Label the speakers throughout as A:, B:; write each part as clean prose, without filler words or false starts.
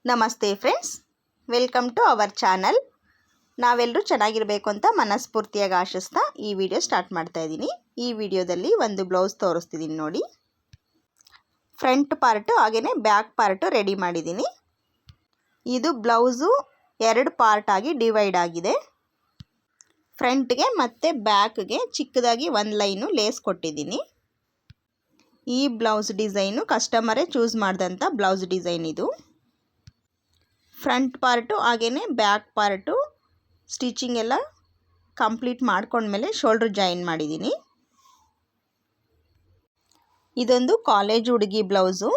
A: ನಮಸ್ತೆ friends, welcome to our channel. ನಾವೆಲ್ಲರೂ ಚೆನ್ನಾಗಿರಬೇಕು ಅಂತ ಮನಸ್ಫೂರ್ತಿಯಾಗಿ ಆಶಿಸ್ತಾ ಈ ವಿಡಿಯೋ ಸ್ಟಾರ್ಟ್ ಮಾಡ್ತಾ ಇದ್ದೀನಿ. ಈ ವಿಡಿಯೋದಲ್ಲಿ ಒಂದು ಬ್ಲೌಸ್ ತೋರಿಸ್ತಿದ್ದೀನಿ ನೋಡಿ. ಫ್ರಂಟ್ ಪಾರ್ಟು ಹಾಗೆಯೇ ಬ್ಯಾಕ್ ಪಾರ್ಟು ರೆಡಿ ಮಾಡಿದ್ದೀನಿ. ಇದು ಬ್ಲೌಸು 2 ಪಾರ್ಟ್ ಆಗಿ ಡಿವೈಡ್ ಆಗಿದೆ. ಫ್ರಂಟ್ಗೆ ಮತ್ತು ಬ್ಯಾಕ್ಗೆ ಚಿಕ್ಕದಾಗಿ ಒಂದು ಲೈನು ಲೇಸ್ ಕೊಟ್ಟಿದ್ದೀನಿ. ಈ ಬ್ಲೌಸ್ ಡಿಸೈನು ಕಸ್ಟಮರೇ ಚೂಸ್ ಮಾಡಿದಂಥ ಬ್ಲೌಸ್ ಡಿಸೈನ್ ಇದು. ಫ್ರಂಟ್ ಪಾರ್ಟು ಹಾಗೆಯೇ ಬ್ಯಾಕ್ ಪಾರ್ಟು ಸ್ಟಿಚಿಂಗ್ ಎಲ್ಲ ಕಂಪ್ಲೀಟ್ ಮಾಡ್ಕೊಂಡ್ಮೇಲೆ ಶೋಲ್ಡ್ರ್ ಜಾಯಿನ್ ಮಾಡಿದ್ದೀನಿ. ಇದೊಂದು ಕಾಲೇಜ್ ಹುಡುಗಿ ಬ್ಲೌಸು.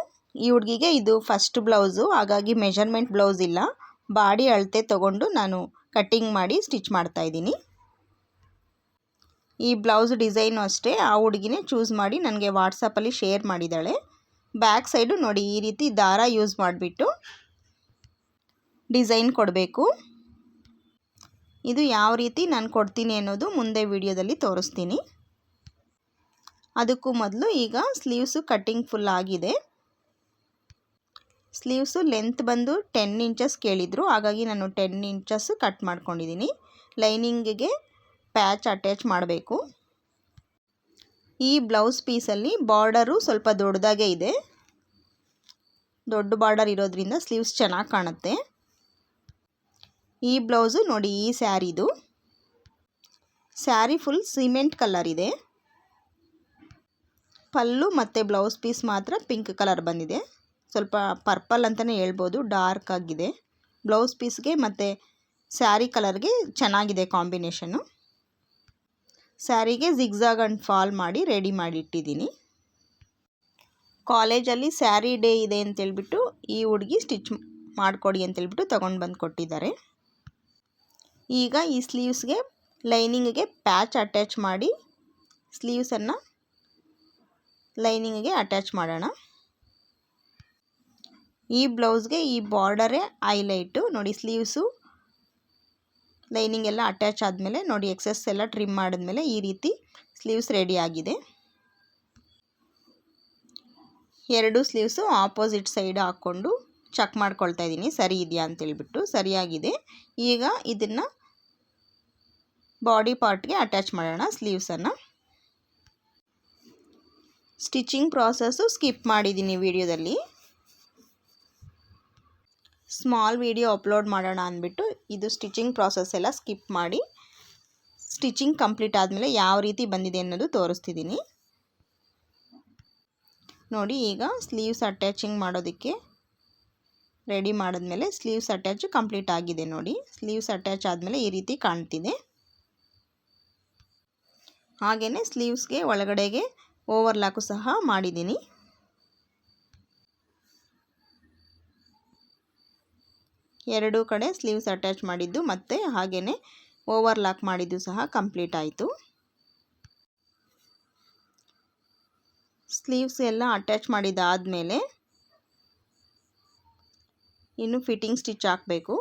A: ಈ ಹುಡುಗಿಗೆ ಇದು ಫಸ್ಟ್ ಬ್ಲೌಸು, ಹಾಗಾಗಿ ಮೆಜರ್ಮೆಂಟ್ ಬ್ಲೌಸ್ ಇಲ್ಲ. ಬಾಡಿ ಅಳತೆ ತೊಗೊಂಡು ನಾನು ಕಟ್ಟಿಂಗ್ ಮಾಡಿ ಸ್ಟಿಚ್ ಮಾಡ್ತಾಯಿದ್ದೀನಿ. ಈ ಬ್ಲೌಸ್ ಡಿಸೈನು ಅಷ್ಟೇ ಆ ಹುಡುಗಿನೇ ಚೂಸ್ ಮಾಡಿ ನನಗೆ ವಾಟ್ಸಪ್ಪಲ್ಲಿ ಶೇರ್ ಮಾಡಿದ್ದಾಳೆ. ಬ್ಯಾಕ್ ಸೈಡು ನೋಡಿ, ಈ ರೀತಿ ದಾರ ಯೂಸ್ ಮಾಡಿಬಿಟ್ಟು ಡಿಸೈನ್ ಕೊಡಬೇಕು. ಇದು ಯಾವ ರೀತಿ ನಾನು ಕೊಡ್ತೀನಿ ಅನ್ನೋದು ಮುಂದೆ ವಿಡಿಯೋದಲ್ಲಿ ತೋರಿಸ್ತೀನಿ. ಅದಕ್ಕೂ ಮೊದಲು ಈಗ ಸ್ಲೀವ್ಸು ಕಟ್ಟಿಂಗ್ ಫುಲ್ ಆಗಿದೆ. ಸ್ಲೀವ್ಸು ಲೆಂತ್ ಬಂದು 10 ಇಂಚಸ್ ಕೇಳಿದರು, ಹಾಗಾಗಿ ನಾನು 10 ಇಂಚಸ್ ಕಟ್ ಮಾಡ್ಕೊಂಡಿದ್ದೀನಿ. ಲೈನಿಂಗಿಗೆ ಪ್ಯಾಚ್ ಅಟ್ಯಾಚ್ ಮಾಡಬೇಕು. ಈ ಬ್ಲೌಸ್ ಪೀಸಲ್ಲಿ ಬಾರ್ಡರು ಸ್ವಲ್ಪ ದೊಡ್ಡದಾಗೇ ಇದೆ. ದೊಡ್ಡ ಬಾರ್ಡರ್ ಇರೋದ್ರಿಂದ ಸ್ಲೀವ್ಸ್ ಚೆನ್ನಾಗಿ ಕಾಣುತ್ತೆ. ಈ ಬ್ಲೌಸು ನೋಡಿ, ಈ ಸ್ಯಾರಿದು ಸ್ಯಾರಿ ಫುಲ್ ಸಿಮೆಂಟ್ ಕಲರ್ ಇದೆ. ಪಲ್ಲು ಮತ್ತು ಬ್ಲೌಸ್ ಪೀಸ್ ಮಾತ್ರ ಪಿಂಕ್ ಕಲರ್ ಬಂದಿದೆ. ಸ್ವಲ್ಪ ಪರ್ಪಲ್ ಅಂತಲೇ ಹೇಳ್ಬೋದು, ಡಾರ್ಕ್ ಆಗಿದೆ. ಬ್ಲೌಸ್ ಪೀಸ್ಗೆ ಮತ್ತು ಸ್ಯಾರಿ ಕಲರ್ಗೆ ಚೆನ್ನಾಗಿದೆ ಕಾಂಬಿನೇಷನ್ನು. ಸ್ಯಾರಿಗೆ ಜಿಗ್ಜಾಗ್ ಆ್ಯಂಡ್ ಫಾಲ್ ಮಾಡಿ ರೆಡಿ ಮಾಡಿ ಇಟ್ಟಿದ್ದೀನಿ. ಕಾಲೇಜಲ್ಲಿ ಸ್ಯಾರಿ ಡೇ ಇದೆ ಅಂತೇಳ್ಬಿಟ್ಟು ಈ ಹುಡುಗಿ ಸ್ಟಿಚ್ ಮಾಡಿಕೊಡಿ ಅಂತೇಳ್ಬಿಟ್ಟು ತೊಗೊಂಡು ಬಂದು ಕೊಟ್ಟಿದ್ದಾರೆ. ಈಗ ಈ ಸ್ಲೀವ್ಸ್ಗೆ ಲೈನಿಂಗಿಗೆ ಪ್ಯಾಚ್ ಅಟ್ಯಾಚ್ ಮಾಡಿ ಸ್ಲೀವ್ಸನ್ನು ಲೈನಿಂಗಿಗೆ ಅಟ್ಯಾಚ್ ಮಾಡೋಣ. ಈ ಬ್ಲೌಸ್ಗೆ ಈ ಬಾರ್ಡರೇ ಹೈಲೈಟು ನೋಡಿ. ಸ್ಲೀವ್ಸು ಲೈನಿಂಗ್ ಎಲ್ಲ ಅಟ್ಯಾಚ್ ಆದಮೇಲೆ ನೋಡಿ, ಎಕ್ಸೆಸ್ ಎಲ್ಲ ಟ್ರಿಮ್ ಮಾಡಿದ್ಮೇಲೆ ಈ ರೀತಿ ಸ್ಲೀವ್ಸ್ ರೆಡಿ ಆಗಿದೆ. 2 ಸ್ಲೀವ್ಸು ಆಪೋಸಿಟ್ ಸೈಡ್ ಹಾಕ್ಕೊಂಡು ಚೆಕ್ ಮಾಡ್ಕೊಳ್ತಾ ಇದ್ದೀನಿ ಸರಿ ಇದೆಯಾ ಅಂತೇಳ್ಬಿಟ್ಟು. ಸರಿಯಾಗಿದೆ. ಈಗ ಇದನ್ನು ಬಾಡಿ ಪಾರ್ಟ್ಗೆ ಅಟ್ಯಾಚ್ ಮಾಡೋಣ ಸ್ಲೀವ್ಸನ್ನು. ಸ್ಟಿಚಿಂಗ್ ಪ್ರಾಸೆಸ್ಸು ಸ್ಕಿಪ್ ಮಾಡಿದ್ದೀನಿ ವಿಡಿಯೋದಲ್ಲಿ. ಸ್ಮಾಲ್ ವಿಡಿಯೋ ಅಪ್ಲೋಡ್ ಮಾಡೋಣ ಅಂದ್ಬಿಟ್ಟು ಇದು ಸ್ಟಿಚಿಂಗ್ ಪ್ರಾಸೆಸ್ ಎಲ್ಲ ಸ್ಕಿಪ್ ಮಾಡಿ ಸ್ಟಿಚಿಂಗ್ ಕಂಪ್ಲೀಟ್ ಆದಮೇಲೆ ಯಾವ ರೀತಿ ಬಂದಿದೆ ಅನ್ನೋದು ತೋರಿಸ್ತಿದ್ದೀನಿ ನೋಡಿ. ಈಗ ಸ್ಲೀವ್ಸ್ ಅಟ್ಯಾಚಿಂಗ್ ಮಾಡೋದಕ್ಕೆ ರೆಡಿ ಮಾಡಿದ್ಮೇಲೆ ಸ್ಲೀವ್ಸ್ ಅಟ್ಯಾಚ್ ಕಂಪ್ಲೀಟ್ ಆಗಿದೆ ನೋಡಿ. ಸ್ಲೀವ್ಸ್ ಅಟ್ಯಾಚ್ ಆದಮೇಲೆ ಈ ರೀತಿ ಕಾಣ್ತಿದೆ. ಹಾಗೆಯೇ ಸ್ಲೀವ್ಸ್ಗೆ ಒಳಗಡೆಗೆ ಓವರ್ಲಾಕು ಸಹ ಮಾಡಿದ್ದೀನಿ. ಎರಡೂ ಕಡೆ ಸ್ಲೀವ್ಸ್ ಅಟ್ಯಾಚ್ ಮಾಡಿದ್ದು ಮತ್ತು ಹಾಗೆಯೇ ಓವರ್ಲಾಕ್ ಮಾಡಿದ್ದು ಸಹ ಕಂಪ್ಲೀಟ್ ಆಯಿತು. ಸ್ಲೀವ್ಸ್ ಎಲ್ಲ ಅಟ್ಯಾಚ್ ಮಾಡಿದ್ದಾದಮೇಲೆ ಇನ್ನು ಫಿಟ್ಟಿಂಗ್ ಸ್ಟಿಚ್ ಹಾಕಬೇಕು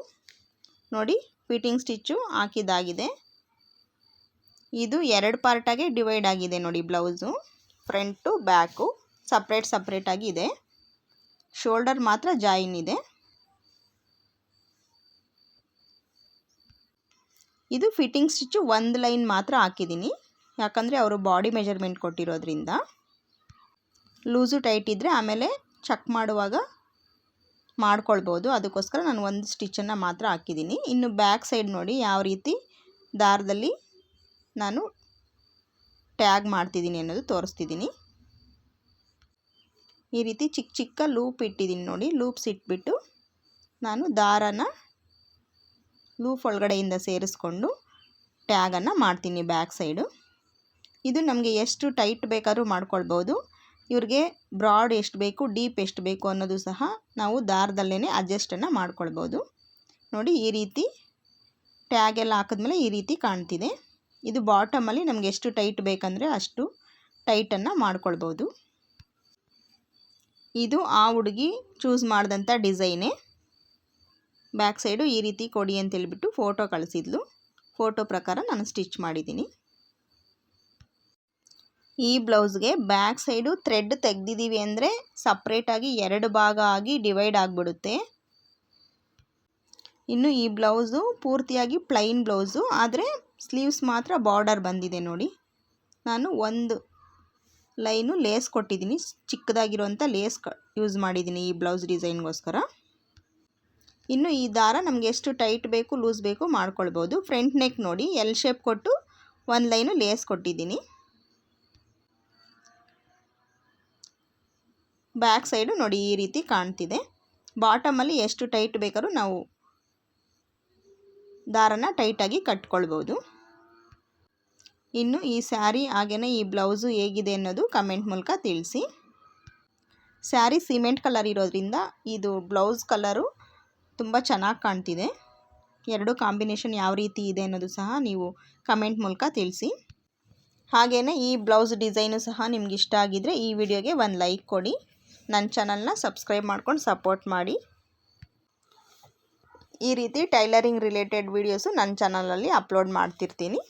A: ನೋಡಿ. ಫಿಟ್ಟಿಂಗ್ ಸ್ಟಿಚ್ಚು ಹಾಕಿದ್ದಾಗಿದೆ. ಇದು 2 ಪಾರ್ಟಾಗಿ ಡಿವೈಡ್ ಆಗಿದೆ ನೋಡಿ. ಬ್ಲೌಸು ಫ್ರಂಟು ಬ್ಯಾಕು ಸಪ್ರೇಟಾಗಿ ಇದೆ. ಶೋಲ್ಡರ್ ಮಾತ್ರ ಜಾಯಿನ್ ಇದೆ. ಇದು ಫಿಟ್ಟಿಂಗ್ ಸ್ಟಿಚ್ಚು ಒಂದು ಲೈನ್ ಮಾತ್ರ ಹಾಕಿದ್ದೀನಿ, ಯಾಕಂದರೆ ಅವರು ಬಾಡಿ ಮೆಜರ್ಮೆಂಟ್ ಕೊಟ್ಟಿರೋದ್ರಿಂದ. ಲೂಸು ಟೈಟ್ ಇದ್ದರೆ ಆಮೇಲೆ ಚೆಕ್ ಮಾಡುವಾಗ ಮಾಡ್ಕೊಳ್ಬೋದು, ಅದಕ್ಕೋಸ್ಕರ ನಾನು ಒಂದು ಸ್ಟಿಚ್ಚನ್ನು ಮಾತ್ರ ಹಾಕಿದ್ದೀನಿ. ಇನ್ನು ಬ್ಯಾಕ್ ಸೈಡ್ ನೋಡಿ ಯಾವ ರೀತಿ ದಾರದಲ್ಲಿ ನಾನು ಟ್ಯಾಗ್ ಮಾಡ್ತಿದ್ದೀನಿ ಅನ್ನೋದು ತೋರಿಸ್ತಿದ್ದೀನಿ. ಈ ರೀತಿ ಚಿಕ್ಕ ಚಿಕ್ಕ ಲೂಪ್ ಇಟ್ಟಿದ್ದೀನಿ ನೋಡಿ. ಲೂಪ್ಸ್ ಇಟ್ಬಿಟ್ಟು ನಾನು ದಾರನ ಲೂಪ್ ಒಳಗಡೆಯಿಂದ ಸೇರಿಸ್ಕೊಂಡು ಟ್ಯಾಗನ್ನು ಮಾಡ್ತೀನಿ ಬ್ಯಾಕ್ ಸೈಡು. ಇದು ನಮಗೆ ಎಷ್ಟು ಟೈಟ್ ಬೇಕಾದ್ರೂ ಮಾಡ್ಕೊಳ್ಬೋದು. ಇವ್ರಿಗೆ ಬ್ರಾಡ್ ಎಷ್ಟು ಬೇಕು, ಡೀಪ್ ಎಷ್ಟು ಬೇಕು ಅನ್ನೋದು ಸಹ ನಾವು ದಾರದಲ್ಲೇ ಅಡ್ಜಸ್ಟನ್ನು ಮಾಡ್ಕೊಳ್ಬೋದು ನೋಡಿ. ಈ ರೀತಿ ಟ್ಯಾಗ್ ಎಲ್ಲ ಹಾಕಿದ್ಮೇಲೆ ಈ ರೀತಿ ಕಾಣ್ತಿದೆ. ಇದು ಬಾಟಮಲ್ಲಿ ನಮಗೆ ಎಷ್ಟು ಟೈಟ್ ಬೇಕಂದರೆ ಅಷ್ಟು ಟೈಟನ್ನು ಮಾಡ್ಕೊಳ್ಬೋದು. ಇದು ಆ ಹುಡುಗಿ ಚೂಸ್ ಮಾಡಿದಂಥ ಡಿಸೈನೇ. ಬ್ಯಾಕ್ ಸೈಡು ಈ ರೀತಿ ಕೊಡಿ ಅಂತೇಳ್ಬಿಟ್ಟು ಫೋಟೋ ಕಳಿಸಿದ್ಲು. ಫೋಟೋ ಪ್ರಕಾರ ನಾನು ಸ್ಟಿಚ್ ಮಾಡಿದ್ದೀನಿ. ಈ ಬ್ಲೌಸ್ಗೆ ಬ್ಯಾಕ್ ಸೈಡು ಥ್ರೆಡ್ ತೆಗೆದಿದ್ದೀವಿ ಅಂದರೆ ಸಪ್ರೇಟಾಗಿ 2 ಭಾಗ ಆಗಿ ಡಿವೈಡ್ ಆಗಿಬಿಡುತ್ತೆ. ಇನ್ನು ಈ ಬ್ಲೌಸು ಪೂರ್ತಿಯಾಗಿ ಪ್ಲೈನ್ ಬ್ಲೌಸು, ಆದರೆ ಸ್ಲೀವ್ಸ್ ಮಾತ್ರ ಬಾರ್ಡರ್ ಬಂದಿದೆ ನೋಡಿ. ನಾನು ಒಂದು ಲೈನು ಲೇಸ್ ಕೊಟ್ಟಿದ್ದೀನಿ, ಚಿಕ್ಕದಾಗಿರುವಂಥ ಲೇಸ್ ಯೂಸ್ ಮಾಡಿದ್ದೀನಿ ಈ ಬ್ಲೌಸ್ ಡಿಸೈನ್ಗೋಸ್ಕರ. ಇನ್ನು ಈ ದಾರ ನಮಗೆ ಎಷ್ಟು ಟೈಟ್ ಬೇಕು ಲೂಸ್ ಬೇಕು ಮಾಡ್ಕೊಳ್ಬೋದು. ಫ್ರಂಟ್ ನೆಕ್ ನೋಡಿ ಎಲ್ ಶೇಪ್ ಕೊಟ್ಟು ಒಂದು ಲೈನು ಲೇಸ್ ಕೊಟ್ಟಿದ್ದೀನಿ. ಬ್ಯಾಕ್ ಸೈಡು ನೋಡಿ ಈ ರೀತಿ ಕಾಣ್ತಿದೆ. ಬಾಟಮಲ್ಲಿ ಎಷ್ಟು ಟೈಟ್ ಬೇಕಾದ್ರೂ ನಾವು ದಾರನ ಟೈಟಾಗಿ ಕಟ್ಕೊಳ್ಬೋದು. ಇನ್ನು ಈ ಸ್ಯಾರಿ ಹಾಗೆಯೇ ಈ ಬ್ಲೌಸು ಹೇಗಿದೆ ಅನ್ನೋದು ಕಮೆಂಟ್ ಮೂಲಕ ತಿಳಿಸಿ. ಸ್ಯಾರಿ ಸಿಮೆಂಟ್ ಕಲರ್ ಇರೋದ್ರಿಂದ ಇದು ಬ್ಲೌಸ್ ಕಲರು ತುಂಬ ಚೆನ್ನಾಗಿ ಕಾಣ್ತಿದೆ. ಎರಡು ಕಾಂಬಿನೇಷನ್ ಯಾವ ರೀತಿ ಇದೆ ಅನ್ನೋದು ಸಹ ನೀವು ಕಮೆಂಟ್ ಮೂಲಕ ತಿಳಿಸಿ. ಹಾಗೆಯೇ ಈ ಬ್ಲೌಸ್ ಡಿಸೈನು ಸಹ ನಿಮ್ಗೆ ಇಷ್ಟ ಆಗಿದ್ದರೆ ಈ ವಿಡಿಯೋಗೆ ಒಂದು ಲೈಕ್ ಕೊಡಿ. ನನ್ನ ಚಾನಲ್ನ ಸಬ್ಸ್ಕ್ರೈಬ್ ಮಾಡ್ಕೊಂಡು ಸಪೋರ್ಟ್ ಮಾಡಿ. ಈ ರೀತಿ ಟೈಲರಿಂಗ್ ರಿಲೇಟೆಡ್ ವೀಡಿಯೋಸು ನನ್ನ ಚಾನಲಲ್ಲಿ ಅಪ್ಲೋಡ್ ಮಾಡ್ತಿರ್ತೀನಿ.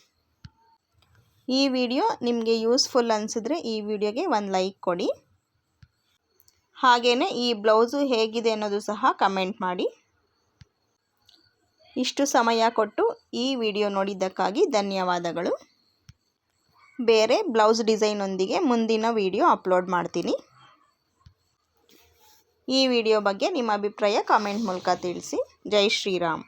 A: ಈ ವಿಡಿಯೋ ನಿಮಗೆ ಯೂಸ್ಫುಲ್ ಅನಿಸಿದ್ರೆ ಈ ವಿಡಿಯೋಗೆ ಒಂದು ಲೈಕ್ ಕೊಡಿ. ಹಾಗೆಯೇ ಈ ಬ್ಲೌಸು ಹೇಗಿದೆ ಅನ್ನೋದು ಸಹ ಕಮೆಂಟ್ ಮಾಡಿ. ಇಷ್ಟು ಸಮಯ ಕೊಟ್ಟು ಈ ವಿಡಿಯೋ ನೋಡಿದ್ದಕ್ಕಾಗಿ ಧನ್ಯವಾದಗಳು. ಬೇರೆ ಬ್ಲೌಸ್ ಡಿಸೈನೊಂದಿಗೆ ಮುಂದಿನ ವಿಡಿಯೋ ಅಪ್ಲೋಡ್ ಮಾಡ್ತೀನಿ. ಈ ವಿಡಿಯೋ ಬಗ್ಗೆ ನಿಮ್ಮ ಅಭಿಪ್ರಾಯ ಕಾಮೆಂಟ್ ಮೂಲಕ ತಿಳಿಸಿ. ಜೈ ಶ್ರೀರಾಮ್.